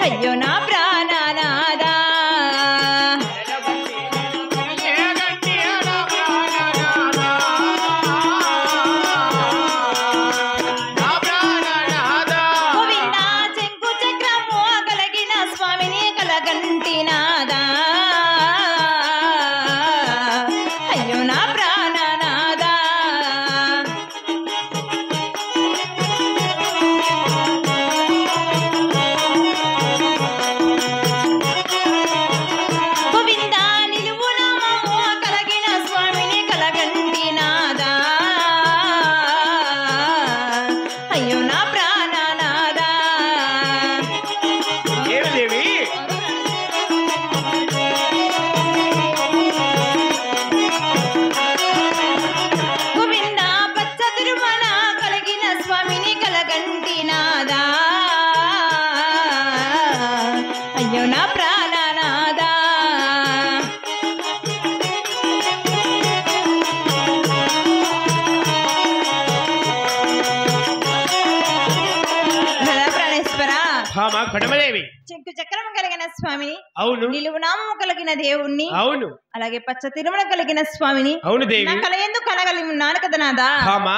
అయ్యో నా ప్రాణనాదా గోవిందా చెంకు చక్రము కలిగిన స్వామిని కలగంటినాదా అయ్యో నా ప్రాణనాదా గోవిందా నిలువు నామము కలిగిన స్వామిని కలగంటినాదా అయ్యో నా ప్రాణనాదా దేవి గోవిందా పచ్చ తిరుమల కలిగిన స్వామిని కలగంటినాదా అయ్యో నా ప్రాణనాదా ప్రాణేశ్వరా భామ కొడమదేవి చెంకు చక్రము కలిగిన స్వామిని అవును నిలువు నామము కలిగిన దేవుణ్ణి అవును అలాగే పచ్చ తిరుమల కలిగిన స్వామిని అవును దేవి నా కల ఎందుకు కలగలి ఉన్నాను కదా నాదా భామ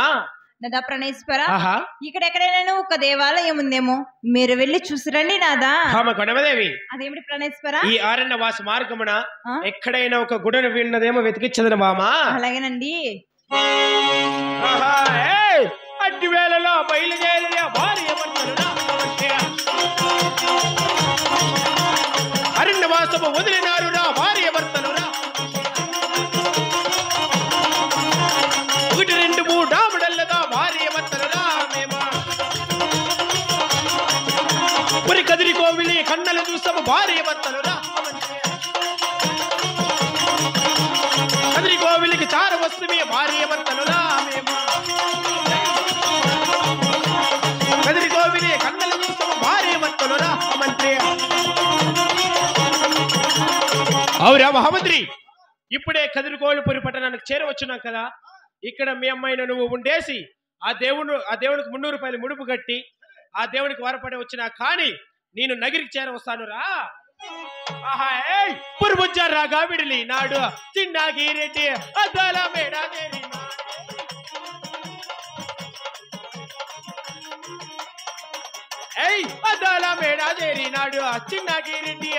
నాదా ప్రణేశ్వర ఆహా ఇక్కడ ఎక్కడైనా ఒక దేవాలయం ఉందేమో మీరు వెళ్ళి చూసిరండి నాదా భామ కొడమదేవి అదేమిటి ప్రణేశ్వర ఈ ఆరణ్య వాస మార్గమున ఆ? ఎక్కడైనా ఒక గుడను విన్నదేమో వెతికిచ్చదను మామా అలాగేనండి అట్టి వేళలో బయలుదేరిన భార్య భర్తలురా అంటే అరణ్య వాసము వదిలినారు రా భార్య భర్తలురా ఒకటి రెండు మూడు డాముడల్లదా భార్య భర్తలురా మేమా మరి కదిరి కోవిలి కన్నలు చూసాము భార్య భర్తలురా కదిరి కోవిలికి చార వస్తుమే భార్య భర్తలురా మేమా కదిరి కోవిలి కన్నలు చూసాము భార్య భర్తలురా మంత్రి అవురా మహామంత్రి ఇప్పుడే కదిరికోలుపురి పట్టణానికి చేరవచ్చున్నాం కదా ఇక్కడ మీ అమ్మాయిని నువ్వు ఉండేసి ఆ దేవునికి 300 రూపాయలు ముడుపు కట్టి ఆ దేవునికి వరపడి వచ్చినా కానీ నేను నగిరికి చేరవస్తాను రా ఆహా పురుబుజ్జారా గావిడిలి నాడు చిన్నగిరెడ్డి అద్దాల మేడాదేరి అద్దాల మేడాదేరి నాడు చిన్నగిరెడ్డి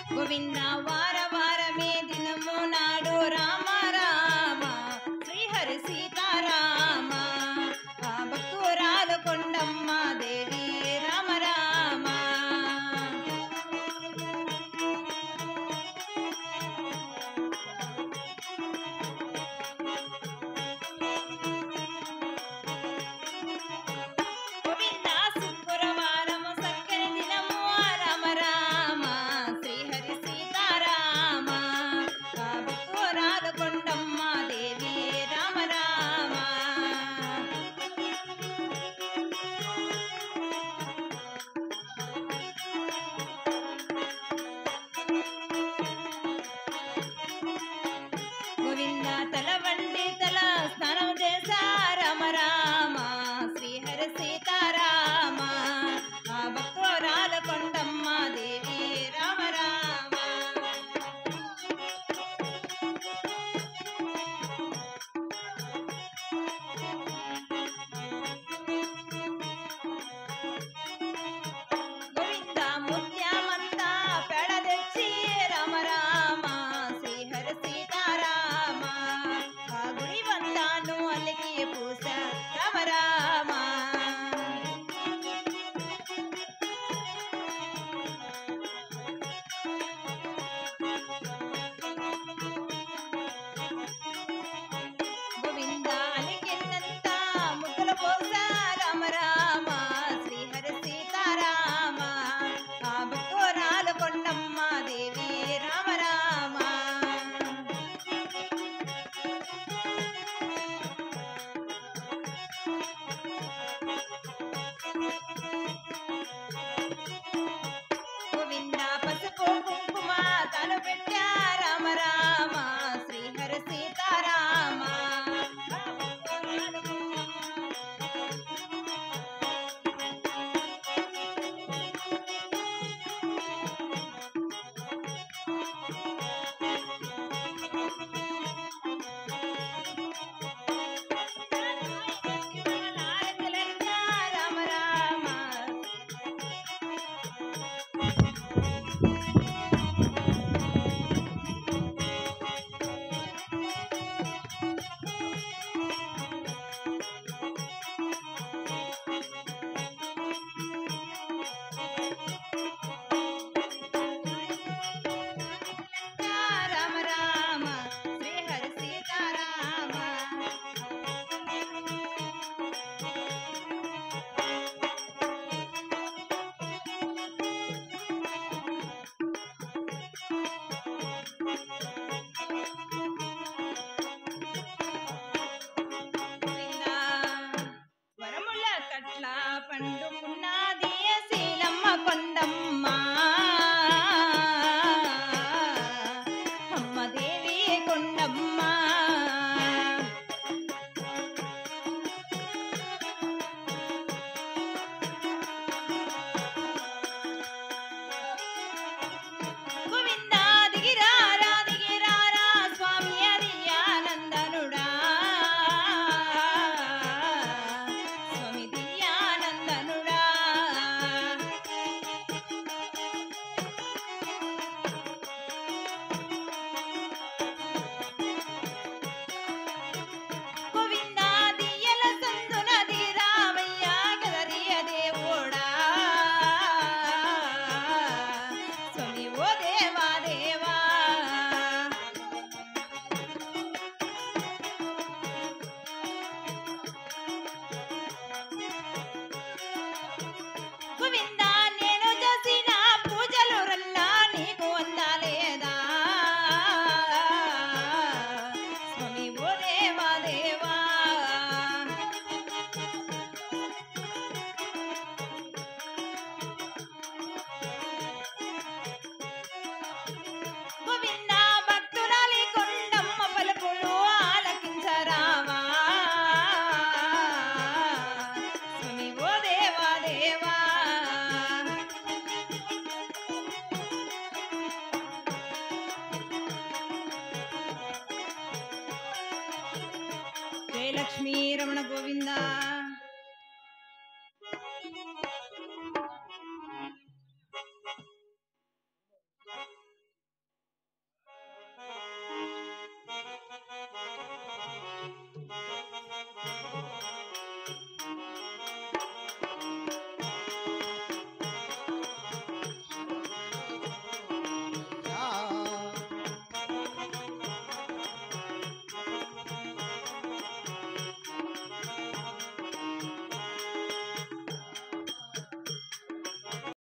గోవిందా వారి